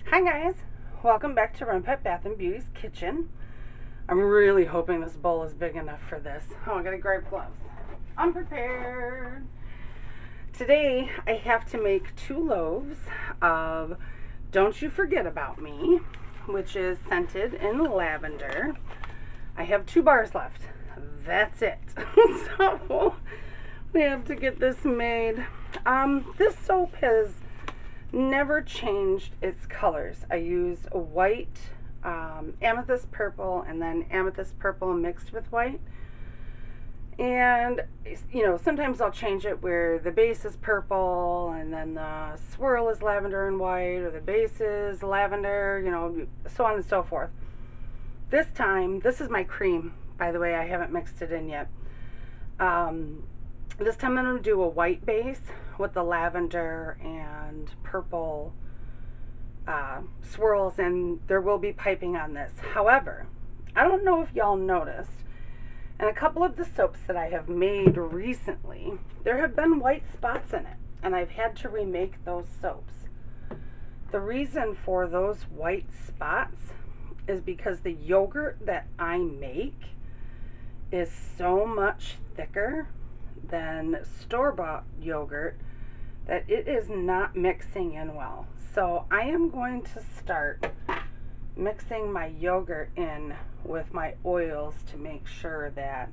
Hi guys, welcome back to Renpet Bath Beauty's kitchen. I'm really hoping this bowl is big enough for this. Oh, I gotta grab gloves. I'm prepared. Today I have to make 2 loaves of Don't You Forget About Me, which is scented in lavender. I have 2 bars left. That's it. So we have to get this made. This soap has never changed its colors. I use a white, amethyst purple, and then amethyst purple mixed with white. And you know, sometimes I'll change it where the base is purple and then the swirl is lavender and white, or the base is lavender, you know, so on and so forth. This time, this is my cream, by the way. I haven't mixed it in yet. This time I'm going to do a white base with the lavender and purple swirls, and there will be piping on this. However, I don't know if y'all noticed, in a couple of the soaps that I have made recently, there have been white spots in it, and I've had to remake those soaps. The reason for those white spots is because the yogurt that I make is so much thicker than store-bought yogurt that it is not mixing in well. So I am going to start mixing my yogurt in with my oils to make sure that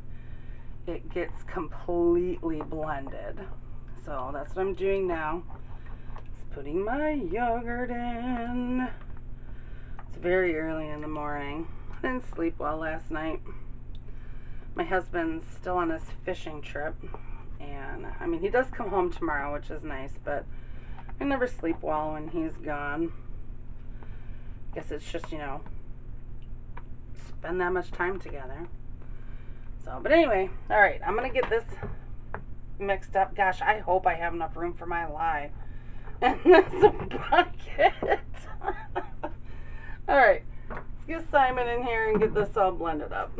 it gets completely blended. So that's what I'm doing now. Just putting my yogurt in. It's very early in the morning. I didn't sleep well last night. My husband's still on his fishing trip, and I mean, he does come home tomorrow, which is nice, but I never sleep well when he's gone. Guess it's just, you know, spend that much time together. So, but anyway, all right, I'm gonna get this mixed up. Gosh, I hope I have enough room for my lye and this bucket. All right, let's get Simon in here and get this all blended up.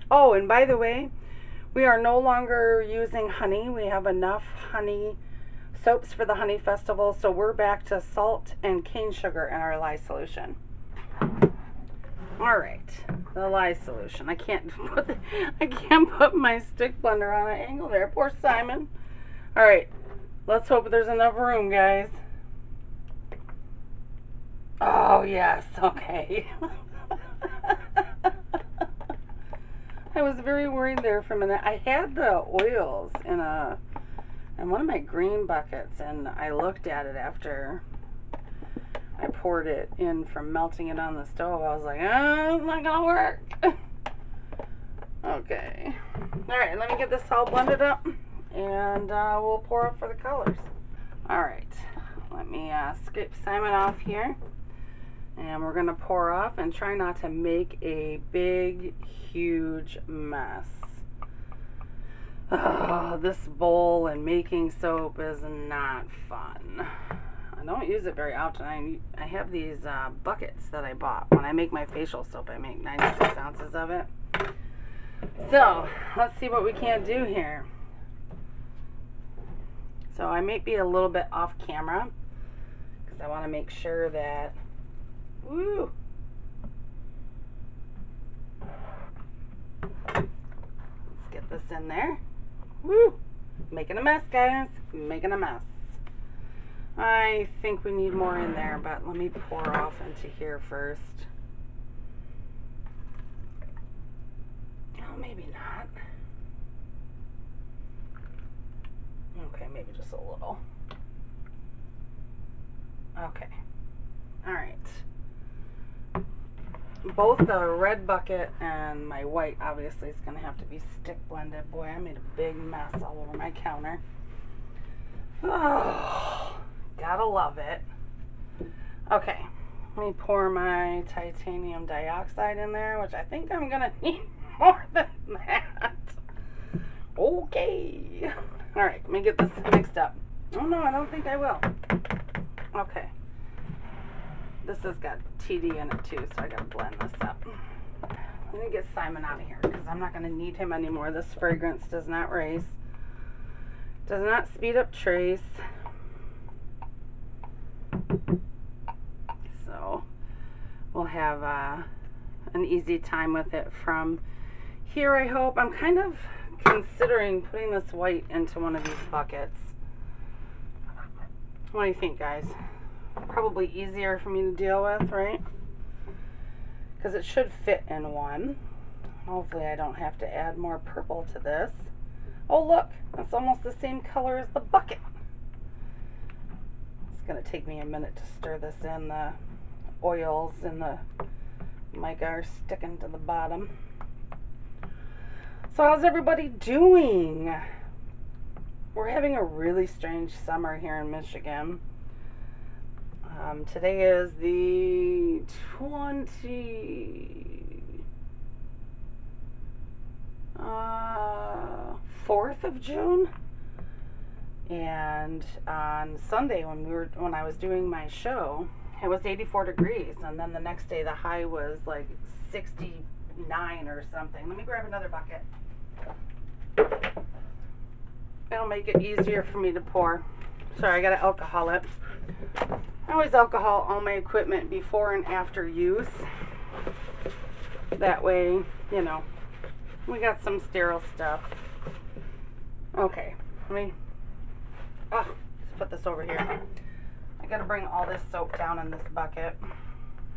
Oh, and by the way, we are no longer using honey. We have enough honey soaps for the honey festival, so we're back to salt and cane sugar in our lye solution. All right, the lye solution. I can't put my stick blender on an angle there. Poor Simon. All right, let's hope there's enough room, guys. Oh yes, okay. I was very worried there for a minute. I had the oils in one of my green buckets, and I looked at it after I poured it in from melting it on the stove. I was like, oh, it's not gonna work. Okay. All right, let me get this all blended up, and we'll pour up for the colors. All right, let me scrape Simon off here. And we're going to pour off and try not to make a big, huge mess. Oh, this bowl and making soap is not fun. I don't use it very often. I have these buckets that I bought. When I make my facial soap, I make 96 ounces of it. So, let's see what we can't do here. So, I may be a little bit off camera because I want to make sure that woo! Let's get this in there. Woo! Making a mess, guys. Making a mess. I think we need more in there, but let me pour off into here first. Oh, maybe not. Okay, maybe just a little. Okay. All right. Both the red bucket and my white obviously is going to have to be stick blended. Boy, I made a big mess all over my counter. Oh, gotta love it. Okay, let me pour my titanium dioxide in there, which I think I'm going to need more than that. Okay. All right, let me get this mixed up. Oh, no, I don't think I will. Okay. This has got TD in it too, so I gotta blend this up. Let me get Simon out of here because I'm not gonna need him anymore. This fragrance does not race. Does not speed up trace. So we'll have an easy time with it from here, I hope. I'm kind of considering putting this white into one of these buckets. What do you think, guys? Probably easier for me to deal with, right? Because it should fit in one. Hopefully I don't have to add more purple to this. Oh, look, that's almost the same color as the bucket. It's going to take me a minute to stir this in. The oils and the mica are sticking to the bottom. So how's everybody doing? We're having a really strange summer here in Michigan. Today is the 4th of June, and on Sunday when I was doing my show, it was 84 degrees, and then the next day the high was like 69 or something. Let me grab another bucket. It'll make it easier for me to pour. Sorry, I gotta alcohol it. I always alcohol all my equipment before and after use. That way, you know, we got some sterile stuff. Okay, let's put this over here. I gotta bring all this soap down in this bucket,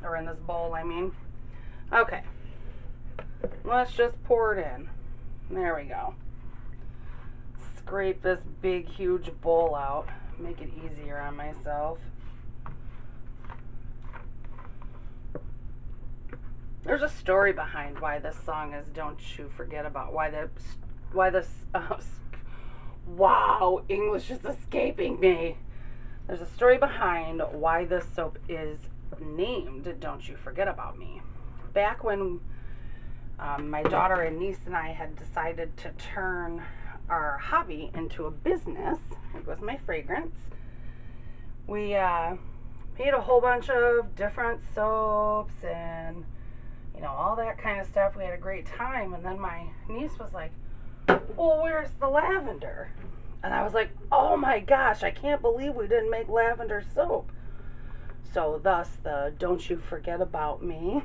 or in this bowl, I mean. Okay, let's just pour it in. There we go. Scrape this big, huge bowl out. Make it easier on myself. There's a story behind why this song is "Don't You Forget About," why this wow, English is escaping me. There's a story behind why this soap is named "Don't You Forget About Me." Back when my daughter and niece and I had decided to turn our hobby into a business, it was my fragrance, we made a whole bunch of different soaps and, you know, all that kind of stuff. We had a great time, and then my niece was like, well, where's the lavender? And I was like, oh my gosh, I can't believe we didn't make lavender soap. So thus the "Don't You Forget About Me."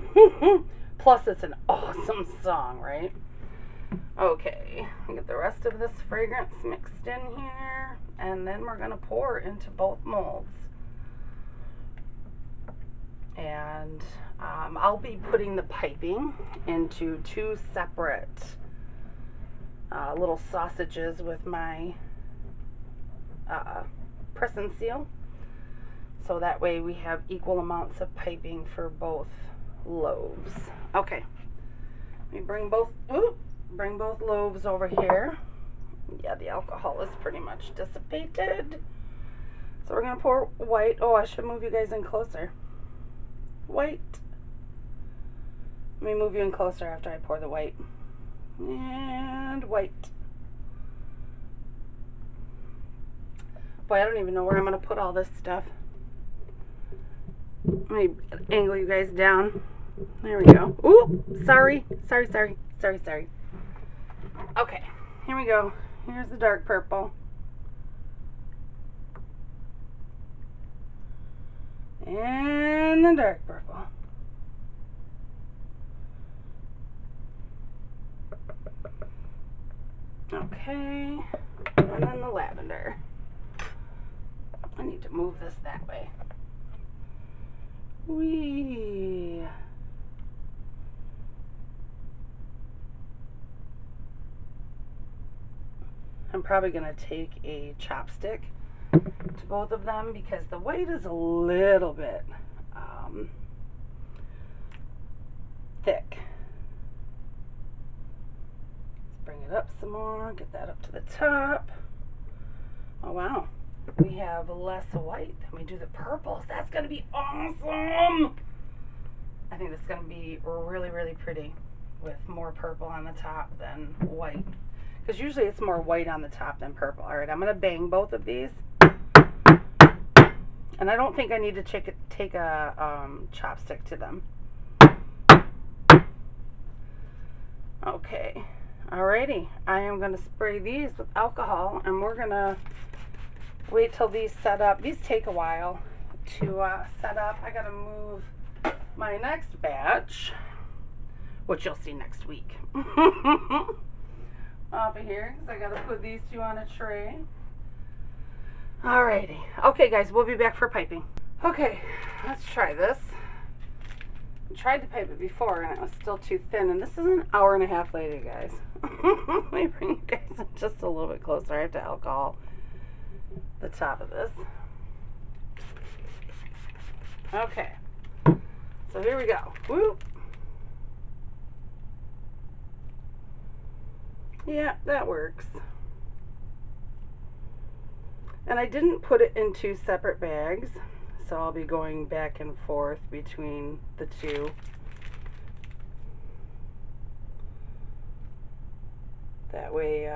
Plus it's an awesome song, right? Okay, get the rest of this fragrance mixed in here, and then we're gonna pour into both molds. And I'll be putting the piping into two separate little sausages with my press and seal, so that way we have equal amounts of piping for both loaves. Okay, let me bring both loaves over here. Yeah, the alcohol is pretty much dissipated. So we're gonna pour white. Oh, I should move you guys in closer. White. Let me move you in closer after I pour the white. And white. Boy, I don't even know where I'm gonna put all this stuff. Let me angle you guys down. There we go. Ooh, sorry. Okay, here we go. Here's the dark purple. And the dark purple. Okay, and then the lavender. I need to move this that way. Whee! I'm probably going to take a chopstick to both of them because the white is a little bit thick. Let's bring it up some more, get that up to the top. Oh wow, we have less white than we do the purples. That's going to be awesome! I think it's going to be really, really pretty with more purple on the top than white. Because usually it's more white on the top than purple. Alright, I'm going to bang both of these. And I don't think I need to take a chopstick to them. Okay. Alrighty. I am going to spray these with alcohol. And we're going to wait till these set up. These take a while to set up. I got to move my next batch, which you'll see next week, off of here, because I got to put these two on a tray. Alrighty. Okay, guys, we'll be back for piping. Okay, let's try this. I tried to pipe it before, and it was still too thin, and this is an hour and a half later, guys. Let me bring you guys in just a little bit closer. I have to alcohol the top of this. Okay, so here we go. Whoop. Yeah, that works. And I didn't put it in two separate bags, so I'll be going back and forth between the two. That way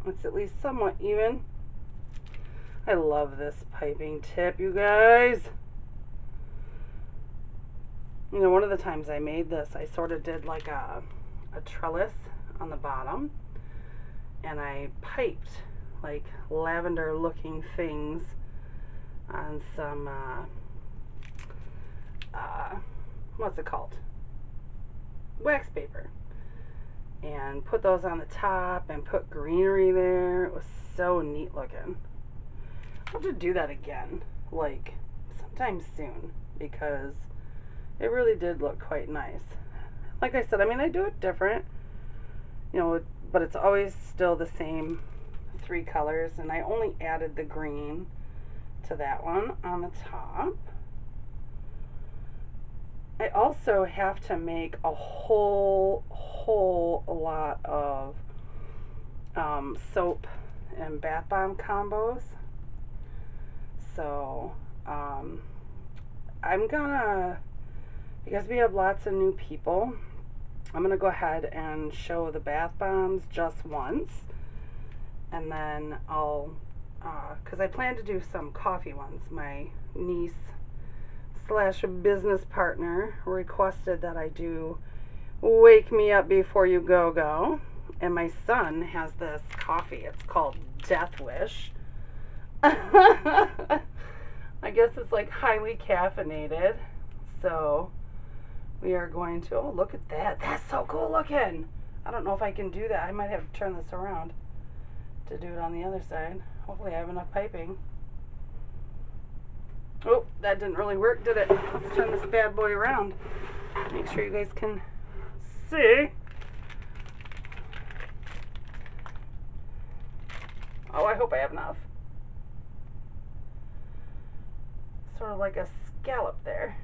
it's at least somewhat even. I love this piping tip, you guys. You know, one of the times I made this, I sort of did like a trellis on the bottom, and I piped like lavender looking things on some what's it called, wax paper, and put those on the top and put greenery there. It was so neat looking. I'll have to do that again, like sometime soon, because it really did look quite nice. Like I said, I mean, I do it different, you know, but it's always still the same three colors, and I only added the green to that one on the top. I also have to make a whole lot of soap and bath bomb combos. So I'm gonna, because we have lots of new people, I'm gonna go ahead and show the bath bombs just once, and then I'll because I plan to do some coffee ones. My niece slash business partner requested that I do Wake Me Up Before You Go Go, and my son has this coffee. It's called Death Wish. I guess it's like highly caffeinated, so we are going to, oh, look at that. That's so cool looking. I don't know if I can do that. I might have to turn this around to do it on the other side. Hopefully I have enough piping. Oh, that didn't really work, did it? Let's turn this bad boy around. Make sure you guys can see. Oh, I hope I have enough. Sort of like a scallop there.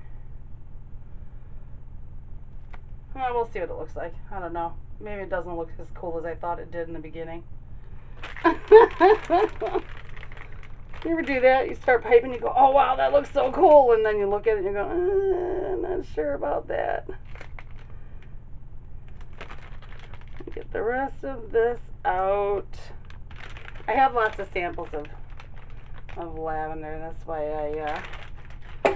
Well, we'll see what it looks like. I don't know. Maybe it doesn't look as cool as I thought it did in the beginning. You ever do that? You start piping, you go, oh wow, that looks so cool, and then you look at it and you go, I'm not sure about that. Get the rest of this out. I have lots of samples of lavender. That's why I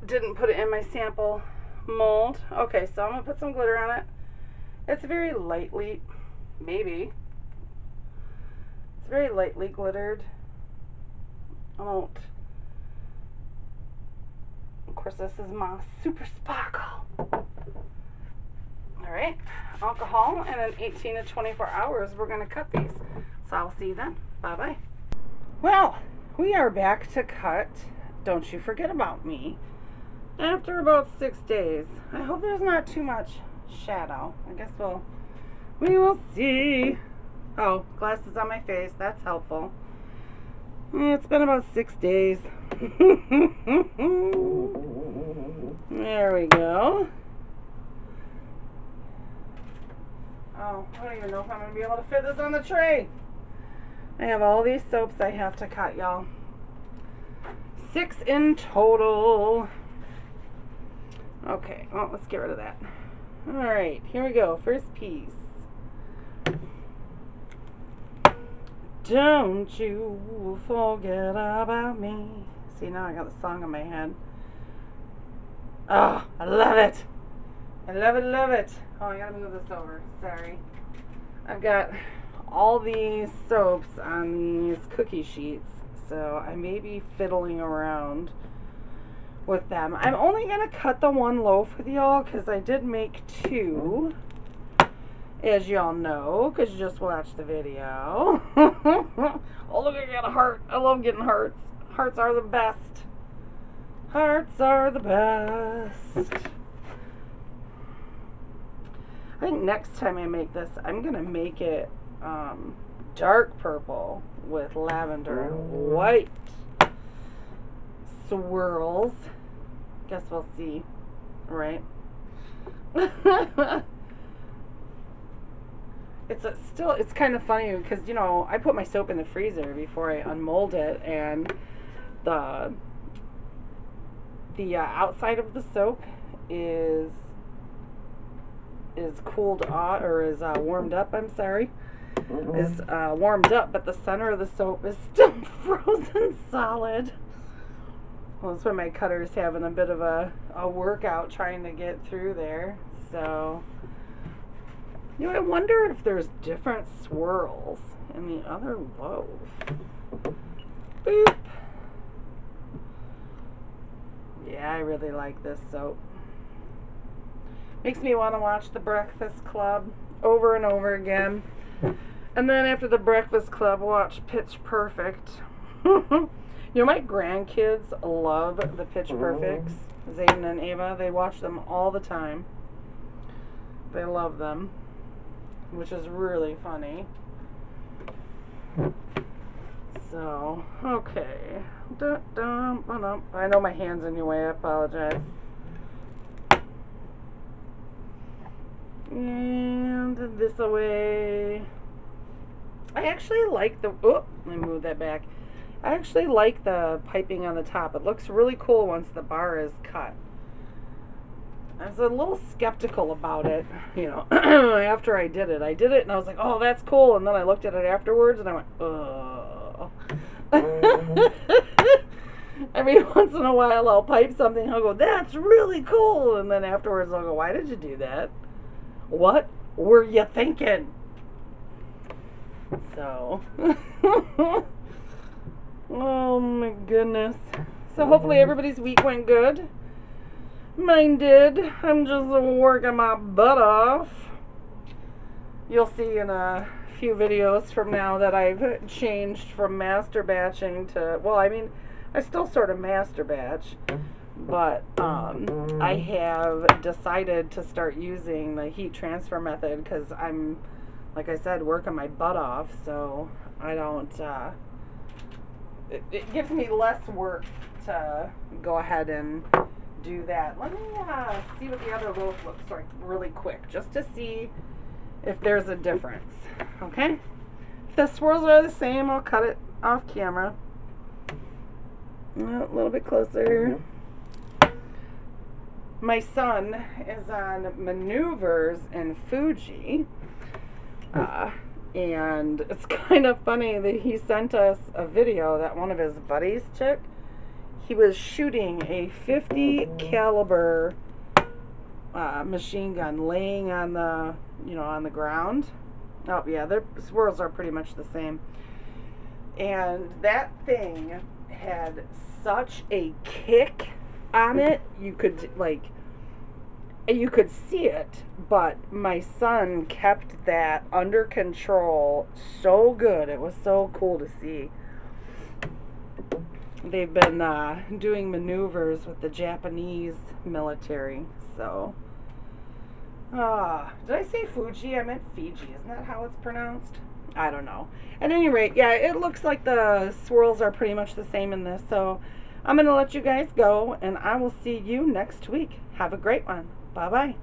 didn't put it in my sample mold. Okay, so I'm gonna put some glitter on it. It's very lightly, maybe. It's very lightly glittered. I won't. Of course, this is my super sparkle. All right, alcohol, and in 18 to 24 hours, we're gonna cut these. So I'll see you then. Bye-bye. Well, we are back to cut Don't You Forget About Me after about 6 days. I hope there's not too much shadow. I guess we will see. Oh, glasses on my face. That's helpful. It's been about 6 days. There we go. Oh, I don't even know if I'm going to be able to fit this on the tray. I have all these soaps I have to cut, y'all. 6 in total. Okay, well, let's get rid of that. Alright, here we go. First piece. Don't you forget about me. See, now I got the song in my head. Oh, I love it. I love it, love it. Oh, I gotta move this over. Sorry. I've got all these soaps on these cookie sheets, so I may be fiddling around with them. I'm only going to cut the one loaf with y'all because I did make two, as y'all know, because you just watched the video. Oh, look, I got a heart. I love getting hearts. Hearts are the best. Hearts are the best. I think next time I make this, I'm going to make it dark purple with lavender and white swirls. Guess we'll see, right? It's kind of funny because, you know, I put my soap in the freezer before I unmold it, and the outside of the soap is cooled off, or is warmed up, I'm sorry, is warmed up, but the center of the soap is still frozen solid. Well, that's why my cutter's having a bit of a workout trying to get through there. So, you know, I wonder if there's different swirls in the other loaf. Boop. Yeah, I really like this soap. Makes me want to watch The Breakfast Club over and over again. And then after The Breakfast Club, watch Pitch Perfect. You know, my grandkids love the Pitch Perfects. Zayden and Ava, they watch them all the time. They love them, which is really funny. So, okay. I know my hand's in your way, I apologize. And this away. I actually like the, oh, let me move that back. I actually like the piping on the top. It looks really cool once the bar is cut. I was a little skeptical about it, you know, after I did it. And I was like, oh, that's cool. And then I looked at it afterwards and I went, ugh. Every once in a while I'll pipe something, I'll go, that's really cool. And then afterwards I'll go, why did you do that? What were you thinking? So, oh my goodness. So hopefully everybody's week went good. Mine did. I'm just working my butt off. You'll see in a few videos from now that I've changed from master batching to, well, I mean, I still sort of master batch, but I have decided to start using the heat transfer method because I'm, like I said, working my butt off, so I don't, it gives me less work to go ahead and do that. Let me see what the other loaf looks like really quick, just to see if there's a difference, okay? If the swirls are the same, I'll cut it off camera. A little bit closer. My son is on maneuvers in Fuji, and it's kind of funny that he sent us a video that one of his buddies took. He was shooting a 50 caliber machine gun laying on the, you know, on the ground. Oh yeah, their swirls are pretty much the same. And that thing had such a kick on it, you could see it, but my son kept that under control so good. It was so cool to see. They've been doing maneuvers with the Japanese military, so did I say Fuji? I meant Fiji. Isn't that how it's pronounced? I don't know. At any rate, yeah, it looks like the swirls are pretty much the same in this, so I'm going to let you guys go, and I will see you next week. Have a great one. Bye-bye.